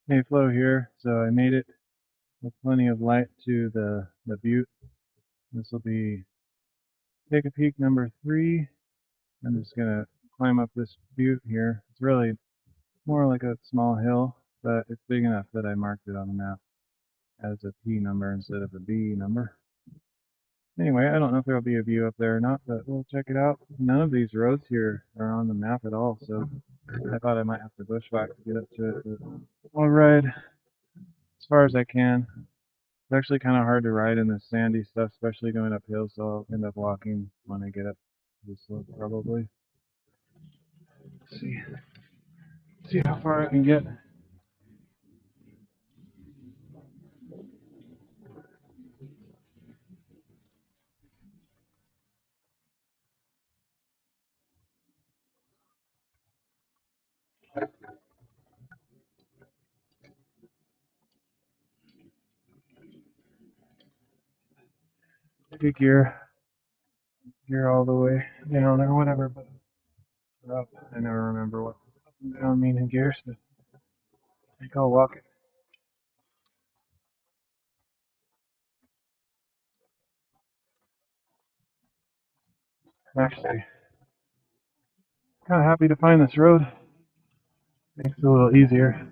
Hey, Flo here. So I made it with plenty of light to the butte. This will be take a peek number 3. I'm just gonna climb up this butte here. It's really more like a small hill, but it's big enough that I marked it on the map as a P number instead of a B number. Anyway, I don't know if there'll be a view up there or not, but we'll check it out. None of these roads here are on the map at all, so I thought I might have to bushwhack to get up to it, but I'll ride as far as I can. It's actually kind of hard to ride in this sandy stuff, especially going uphill, so I'll end up walking when I get up the slope probably. See, see how far I can get. Take gear all the way down or whatever, but up. I never remember what up and down mean in gears, but I think I'll walk it. I'm actually kind of happy to find this road. Makes it a little easier.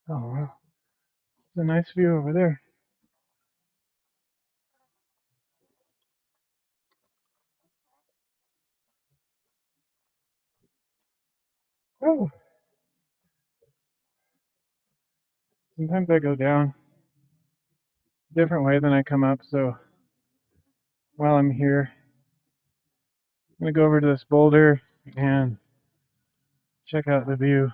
Oh, wow. It's a nice view over there. Oh, sometimes I go down a different way than I come up, so while I'm here, I'm going to go over to this boulder and check out the view.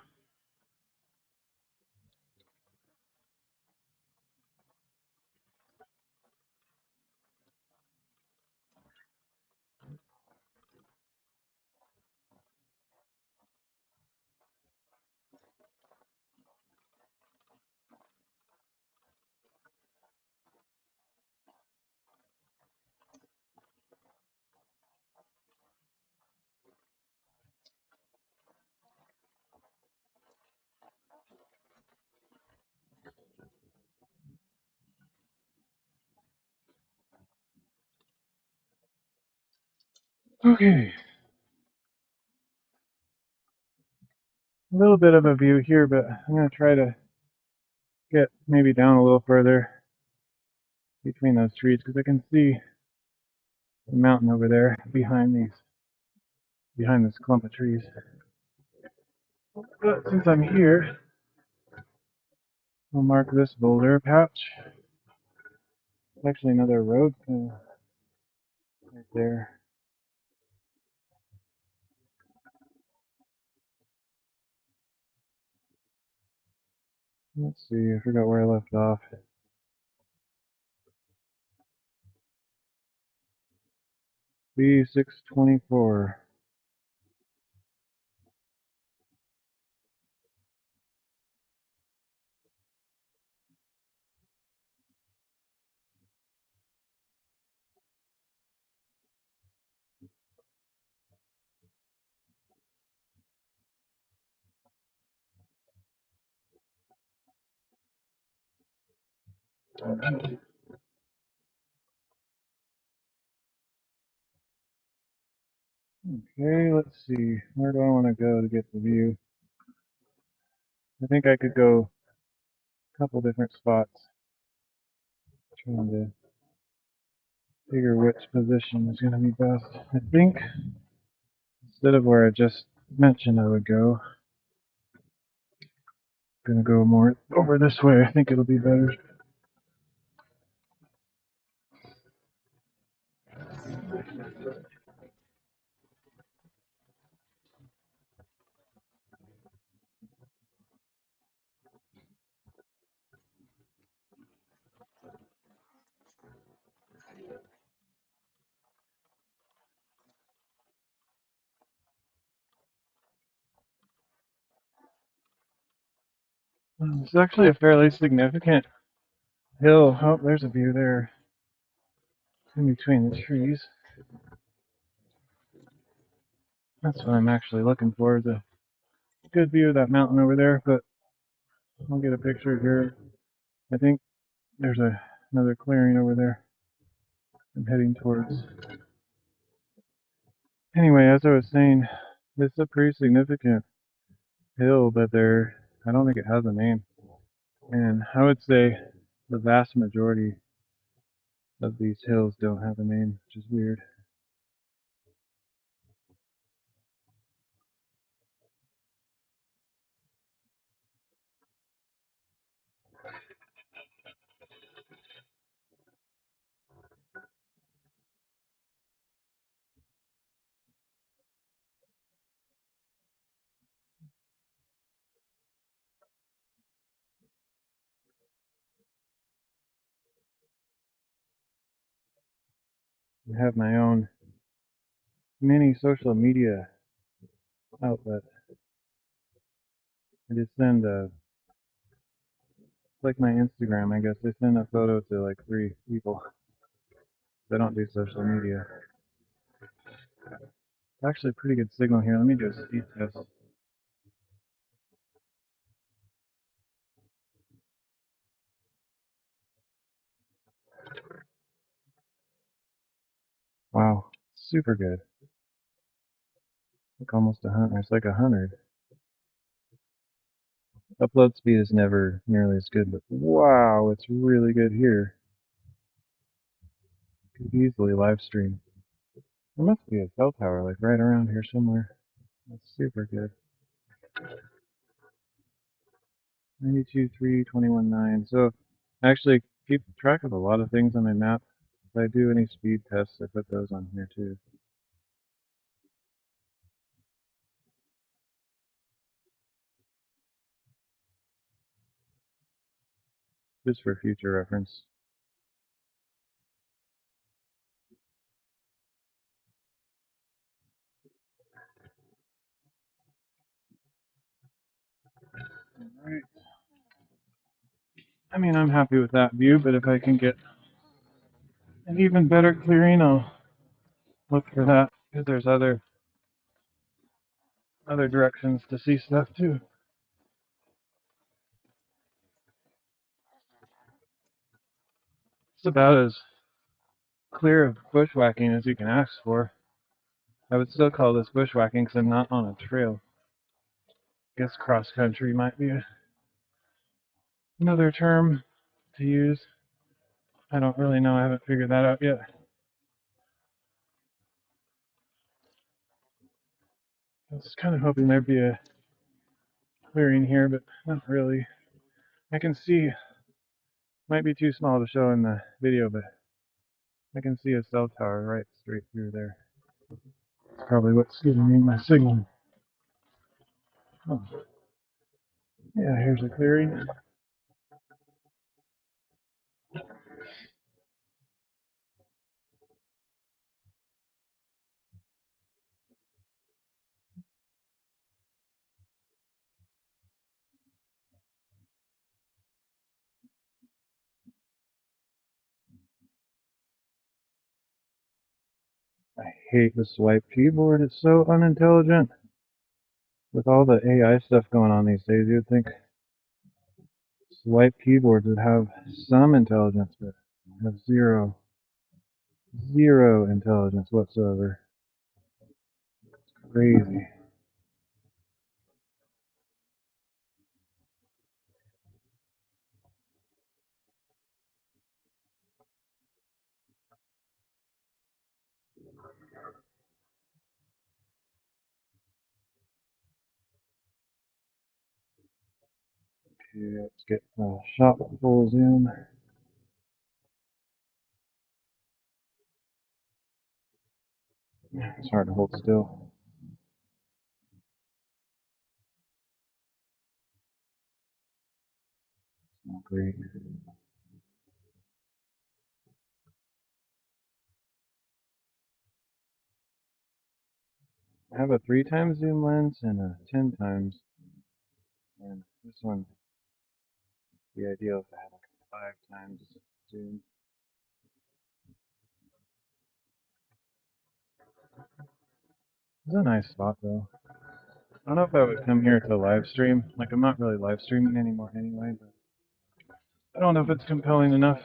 Okay, a little bit of a view here, but I'm going to try to get maybe down a little further between those trees because I can see the mountain over there behind this clump of trees. But since I'm here, I'll mark this boulder patch. It's actually another road right there. Let's see, I forgot where I left off. B624. Okay, let's see. Where do I want to go to get the view? I think I could go a couple different spots. Trying to figure which position is going to be best. I think instead of where I just mentioned I would go, I'm gonna go more over this way. I think it'll be better. It's actually a fairly significant hill. Oh, there's a view there in between the trees. That's what I'm actually looking for, is a good view of that mountain over there, but I'll get a picture here. I think there's another clearing over there I'm heading towards. Anyway, as I was saying, this is a pretty significant hill, but I don't think it has a name. And I would say the vast majority of these hills don't have a name, which is weird. I have my own mini social media outlet. I just send like my Instagram, I guess. I send a photo to like 3 people. I don't do social media. It's actually a pretty good signal here. Let me do a speed test. Wow, super good. Like almost 100. It's like 100. Upload speed is never nearly as good, but wow, it's really good here. Could easily live stream. There must be a cell tower like right around here somewhere. That's super good. 92, 3, 21, 9. So I actually keep track of a lot of things on my map. If I do any speed tests, I put those on here too. Just for future reference. Alright. I mean, I'm happy with that view, but if I can get an even better clearing, I'll look for that, because there's other directions to see stuff too. It's about as clear of bushwhacking as you can ask for. I would still call this bushwhacking because I'm not on a trail. I guess cross country might be another term to use. I don't really know. I haven't figured that out yet. I was kind of hoping there'd be a clearing here, but not really. I can see, might be too small to show in the video, but I can see a cell tower right straight through there. Probably what's giving me my signal. Oh, yeah, here's a clearing. I hate the swipe keyboard. It's so unintelligent. With all the AI stuff going on these days, you'd think swipe keyboards would have some intelligence, but have zero intelligence whatsoever. Crazy. Okay, let's get shot full zoom. It's hard to hold still. Not great. I have a 3 times zoom lens and a 10 times, and this one would be ideal if I had like a 5 times zoom. It's a nice spot though. I don't know if I would come here to live stream. Like, I'm not really live streaming anymore anyway, but I don't know if it's compelling enough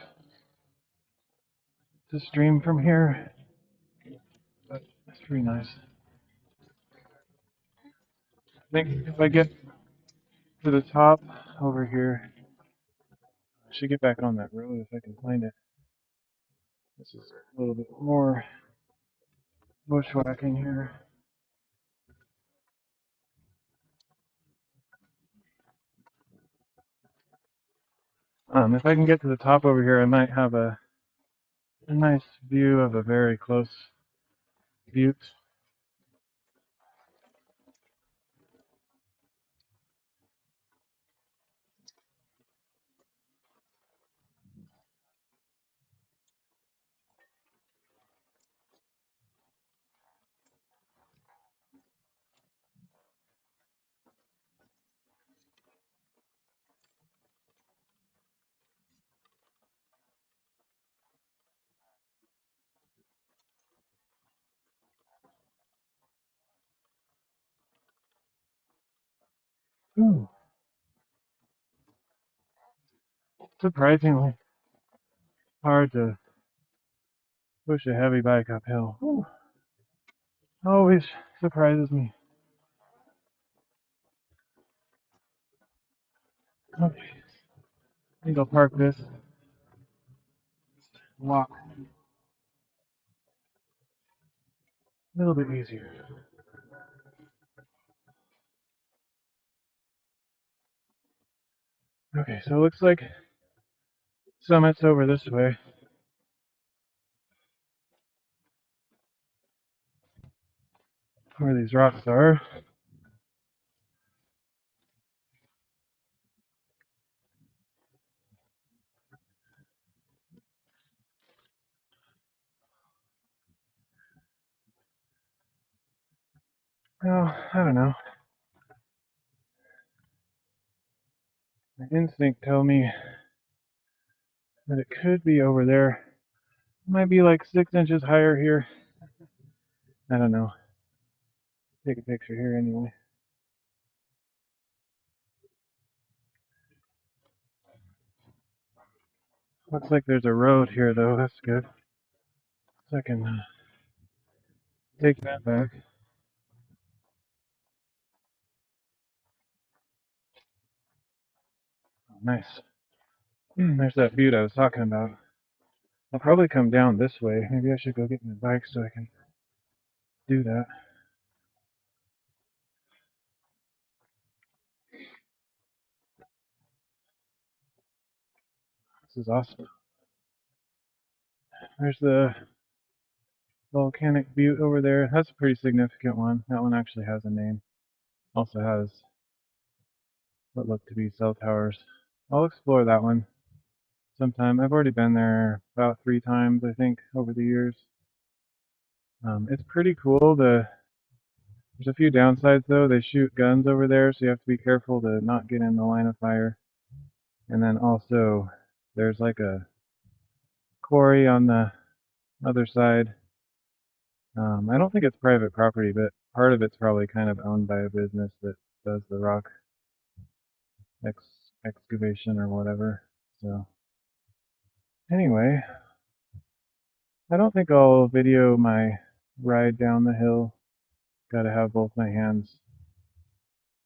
to stream from here. But it's pretty nice. I think if I get to the top over here, I should get back on that road if I can find it. This is a little bit more bushwhacking here. If I can get to the top over here, I might have a nice view of a very close butte. Ooh, surprisingly hard to push a heavy bike uphill. Ooh, always surprises me. Okay, I think I'll park this, walk a little bit easier. Okay, so it looks like summit's over this way. Where these rocks are. Well, I don't know. My instinct tell me that it could be over there. It might be like 6 inches higher here. I don't know. Take a picture here anyway. Looks like there's a road here though. That's good. So I can take that back. Oh, nice. There's that butte I was talking about. I'll probably come down this way. Maybe I should go get my bike so I can do that. This is awesome. There's the volcanic butte over there. That's a pretty significant one. That one actually has a name. Also has what look to be cell towers. I'll explore that one sometime. I've already been there about 3 times, I think, over the years. It's pretty cool. There's a few downsides though. They shoot guns over there, so you have to be careful to not get in the line of fire. And then also, there's like a quarry on the other side. I don't think it's private property, but part of it's probably kind of owned by a business that does the rock excavation or whatever. So anyway, I don't think I'll video my ride down the hill. Gotta have both my hands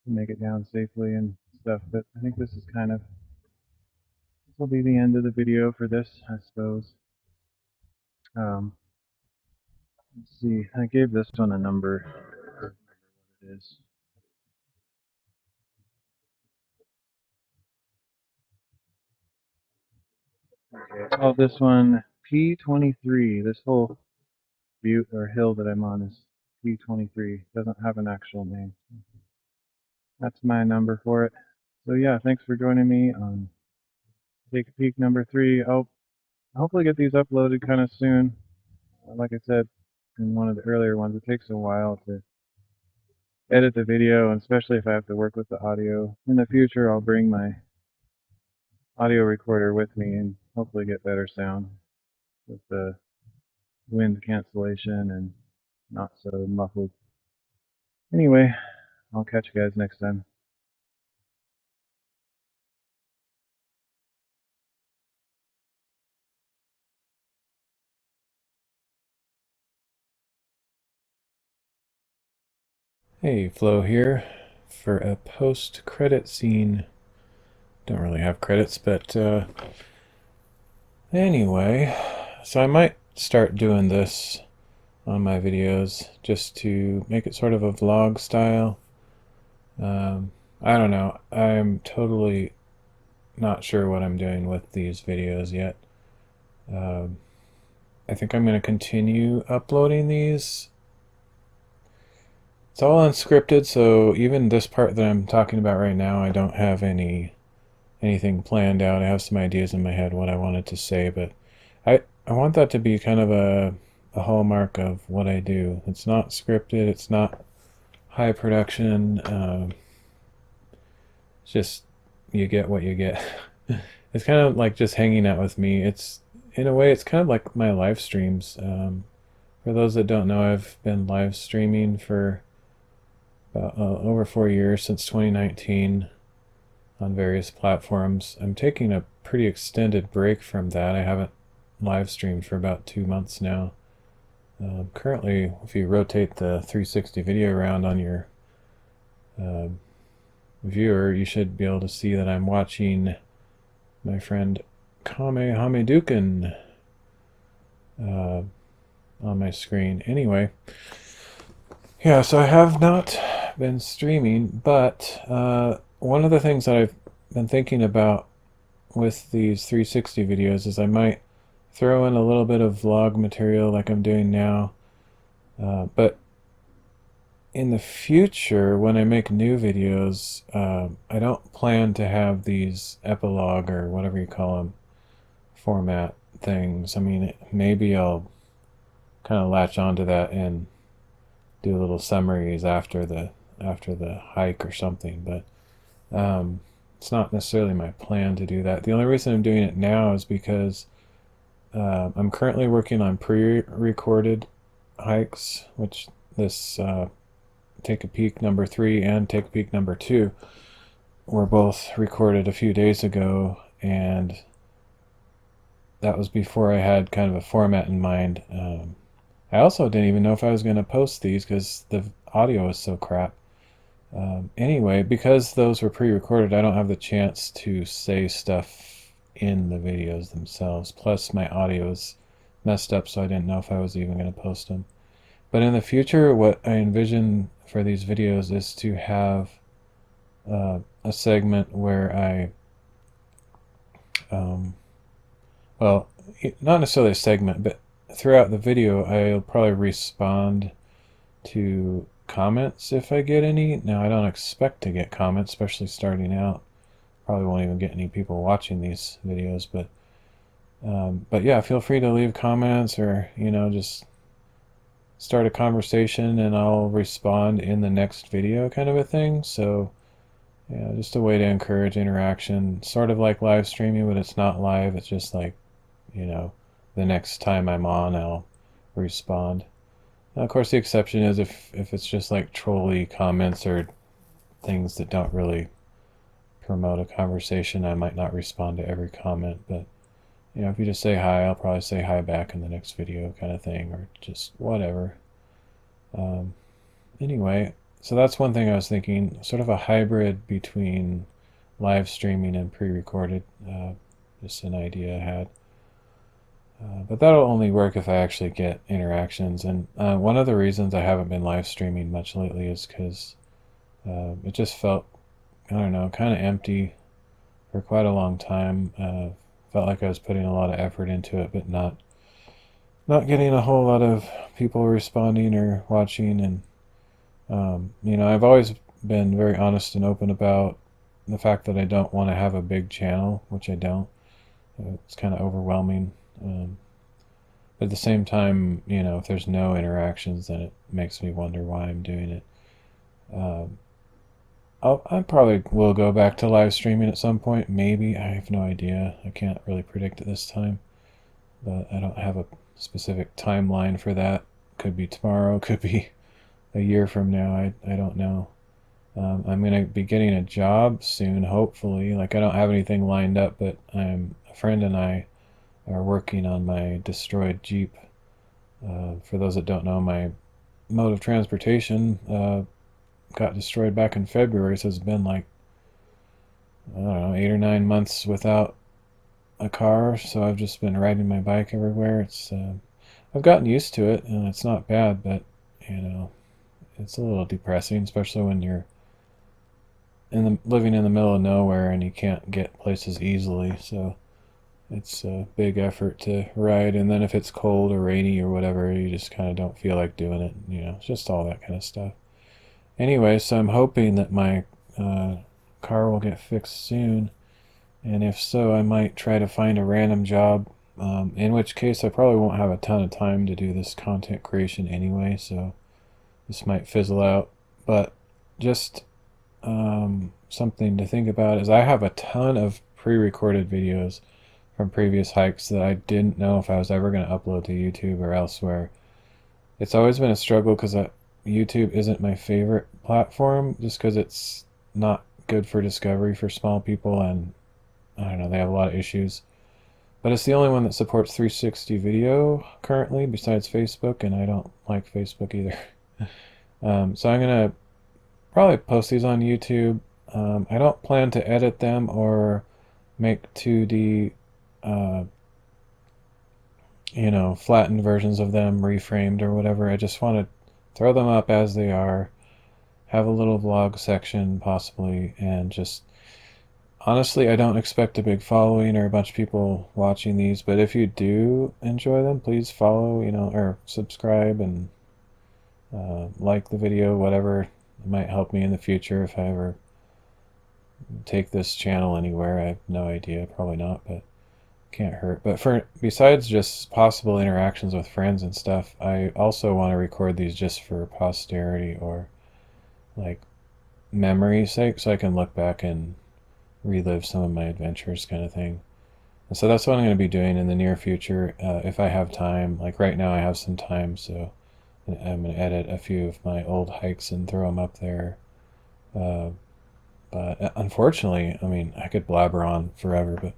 to make it down safely and stuff, but I think this is kind of, this will be the end of the video for this, I suppose. Let's see, I gave this one a number. What it is. Okay, I call this one P23. This whole butte or hill that I'm on is P23. Doesn't have an actual name. That's my number for it. So yeah, thanks for joining me on Take a Peek number 3. I'll hopefully get these uploaded kind of soon. Like I said in one of the earlier ones, it takes a while to edit the video, and especially if I have to work with the audio. In the future, I'll bring my audio recorder with me and hopefully get better sound with the wind cancellation and not so muffled. Anyway, I'll catch you guys next time. Hey, Flo here for a post-credit scene. Don't really have credits, but anyway, so I might start doing this on my videos just to make it sort of a vlog style. I don't know. I'm totally not sure what I'm doing with these videos yet. I think I'm going to continue uploading these. It's all unscripted, so even this part that I'm talking about right now, I don't have anything planned out. I have some ideas in my head what I wanted to say, but I want that to be kind of a hallmark of what I do. It's not scripted. It's not high production. It's just you get what you get. It's kind of like just hanging out with me. It's in a way, it's kind of like my live streams. For those that don't know, I've been live streaming for about over 4 years, since 2019, on various platforms. I'm taking a pretty extended break from that. I haven't live streamed for about 2 months now. Currently, if you rotate the 360 video around on your viewer, you should be able to see that I'm watching my friend Kamehameduken on my screen. Anyway, yeah, so I have not been streaming, but one of the things that I've been thinking about with these 360 videos is I might throw in a little bit of vlog material like I'm doing now, but in the future, when I make new videos, I don't plan to have these epilogue or whatever you call them format things. I mean, maybe I'll kind of latch onto that and do little summaries after the hike or something, but it's not necessarily my plan to do that. The only reason I'm doing it now is because I'm currently working on pre-recorded hikes, which this Take a Peek number 3 and Take a Peek number 2 were both recorded a few days ago, and that was before I had kind of a format in mind. I also didn't even know if I was going to post these because the audio is so crap. Anyway, because those were pre-recorded, I don't have the chance to say stuff in the videos themselves. Plus, my audio is messed up, so I didn't know if I was even going to post them. But in the future, what I envision for these videos is to have a segment where I, well, not necessarily a segment, but throughout the video, I'll probably respond to comments if I get any. Now, I don't expect to get comments, especially starting out. Probably won't even get any people watching these videos, but yeah, feel free to leave comments, or just start a conversation and I'll respond in the next video, kind of a thing. So yeah, just a way to encourage interaction, sort of like live streaming, but it's not live. It's just like, the next time I'm on, I'll respond. Now, of course, the exception is if it's just like trolly comments or things that don't really promote a conversation, I might not respond to every comment. But if you just say hi, I'll probably say hi back in the next video, kind of thing, or just whatever. Anyway, so that's one thing I was thinking, sort of a hybrid between live streaming and pre-recorded. Just an idea I had. But that'll only work if I actually get interactions. And one of the reasons I haven't been live streaming much lately is because it just felt, I don't know, kind of empty for quite a long time. felt like I was putting a lot of effort into it, but not getting a whole lot of people responding or watching. And you know, I've always been very honest and open about the fact that I don't want to have a big channel, which I don't. It's kind of overwhelming. But at the same time, you know, if there's no interactions, then it makes me wonder why I'm doing it. Um, I probably will go back to live streaming at some point. Maybe. I have no idea. I can't really predict at this time. But I don't have a specific timeline for that. Could be tomorrow. Could be a year from now. I don't know. I'm going to be getting a job soon, hopefully. Like, I don't have anything lined up, but a friend and I are working on my destroyed Jeep. For those that don't know, my mode of transportation got destroyed back in February, so it's been like, I don't know, 8 or 9 months without a car. So I've just been riding my bike everywhere. I've gotten used to it, and it's not bad, but you know, it's a little depressing, especially when you're living in the middle of nowhere and you can't get places easily. So it's a big effort to ride, and then if it's cold or rainy or whatever, you just kind of don't feel like doing it. You know, it's just all that kind of stuff. Anyway, so I'm hoping that my car will get fixed soon, and if so, I might try to find a random job. In which case, I probably won't have a ton of time to do this content creation anyway, so this might fizzle out. But just something to think about is I have a ton of pre-recorded videos from previous hikes that I didn't know if I was ever going to upload to YouTube or elsewhere. It's always been a struggle because YouTube isn't my favorite platform just because it's not good for discovery for small people, and I don't know, they have a lot of issues. But it's the only one that supports 360 video currently besides Facebook, and I don't like Facebook either. So I'm going to probably post these on YouTube. I don't plan to edit them or make 2D, uh, you know, flattened versions of them, reframed or whatever. I just want to throw them up as they are, have a little vlog section possibly, and just honestly, I don't expect a big following or a bunch of people watching these, but if you do enjoy them, please follow, you know, or subscribe and like the video, whatever. It might help me in the future if I ever take this channel anywhere. I have no idea, probably not, but can't hurt. But for besides just possible interactions with friends and stuff, I also want to record these just for posterity or like memory's sake, so I can look back and relive some of my adventures, kind of thing. And so that's what I'm going to be doing in the near future, if I have time. Like right now, I have some time, so I'm going to edit a few of my old hikes and throw them up there. Uh, but unfortunately, I mean, I could blabber on forever, but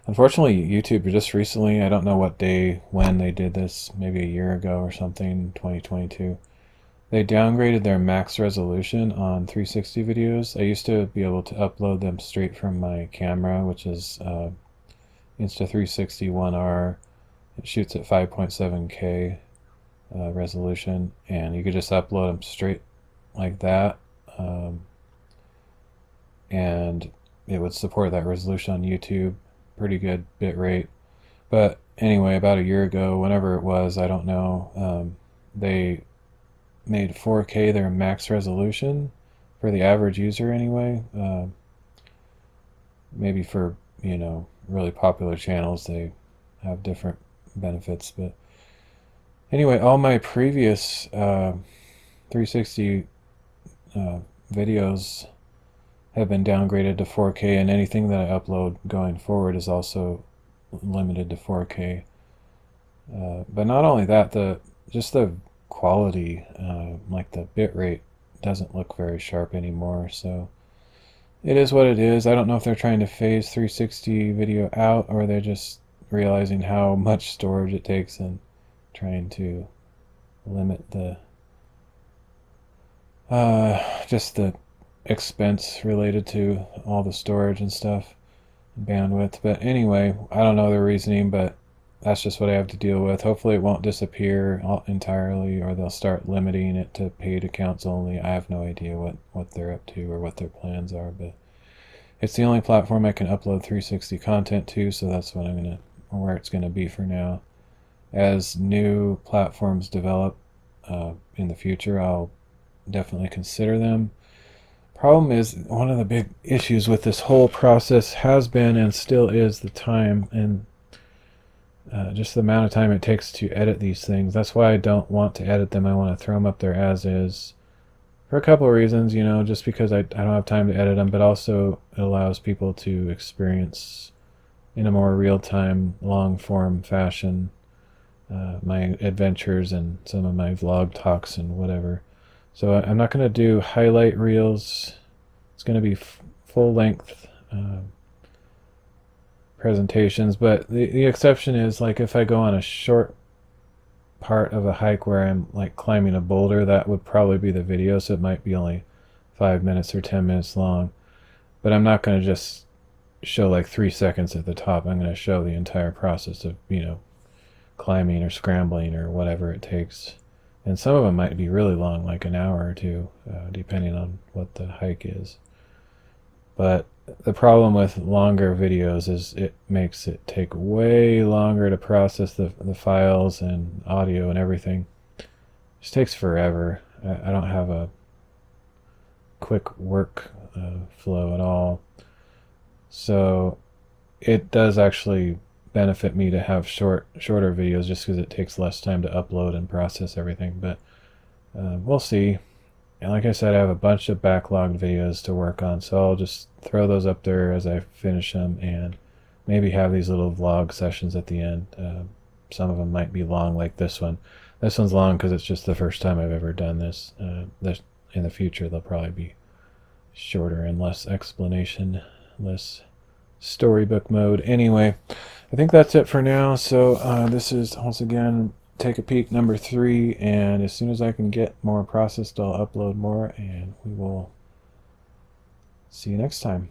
unfortunately, YouTube just recently, I don't know what day, when they did this, maybe a year ago or something, 2022, they downgraded their max resolution on 360 videos. I used to be able to upload them straight from my camera, which is Insta360 One R. It shoots at 5.7K resolution, and you could just upload them straight like that. And it would support that resolution on YouTube. Pretty good bit rate. But anyway, about a year ago, whenever it was, I don't know, they made 4K their max resolution for the average user anyway. Maybe for, you know, really popular channels, they have different benefits. But anyway, all my previous 360 videos have been downgraded to 4K, and anything that I upload going forward is also limited to 4K. But not only that, just the quality, like the bit rate, doesn't look very sharp anymore. So it is what it is. I don't know if they're trying to phase 360 video out, or they're just realizing how much storage it takes and trying to limit the just the expense related to all the storage and stuff, bandwidth. But anyway, I don't know their reasoning, but that's just what I have to deal with. Hopefully it won't disappear entirely, or they'll start limiting it to paid accounts only. I have no idea what they're up to or what their plans are, but It's the only platform I can upload 360 content to, so that's what where it's gonna be for now. As new platforms develop in the future, I'll definitely consider them. Problem is, one of the big issues with this whole process has been and still is the time and just the amount of time it takes to edit these things. That's why I don't want to edit them. I want to throw them up there as is for a couple of reasons, just because I don't have time to edit them, but also it allows people to experience in a more real-time, long-form fashion my adventures and some of my vlog talks and whatever. So I'm not going to do highlight reels. It's going to be full-length presentations, but the exception is like if I go on a short part of a hike where I'm like climbing a boulder, that would probably be the video, so it might be only 5 minutes or 10 minutes long. But I'm not going to just show like 3 seconds at the top. I'm going to show the entire process of, climbing or scrambling or whatever it takes. And some of them might be really long, like an hour or two, depending on what the hike is. But the problem with longer videos is it makes it take way longer to process the files and audio and everything. It just takes forever. I don't have a quick work flow at all. So it does actually benefit me to have shorter videos just because it takes less time to upload and process everything. But we'll see. And like I said, I have a bunch of backlogged videos to work on, so I'll just throw those up there as I finish them and maybe have these little vlog sessions at the end. Some of them might be long, like this one. This one's long because it's just the first time I've ever done this. In the future, they'll probably be shorter and less explanation, less storybook mode. Anyway, I think that's it for now. So this is, once again, Take a Peek number 3, and as soon as I can get more processed, I'll upload more, and we will see you next time.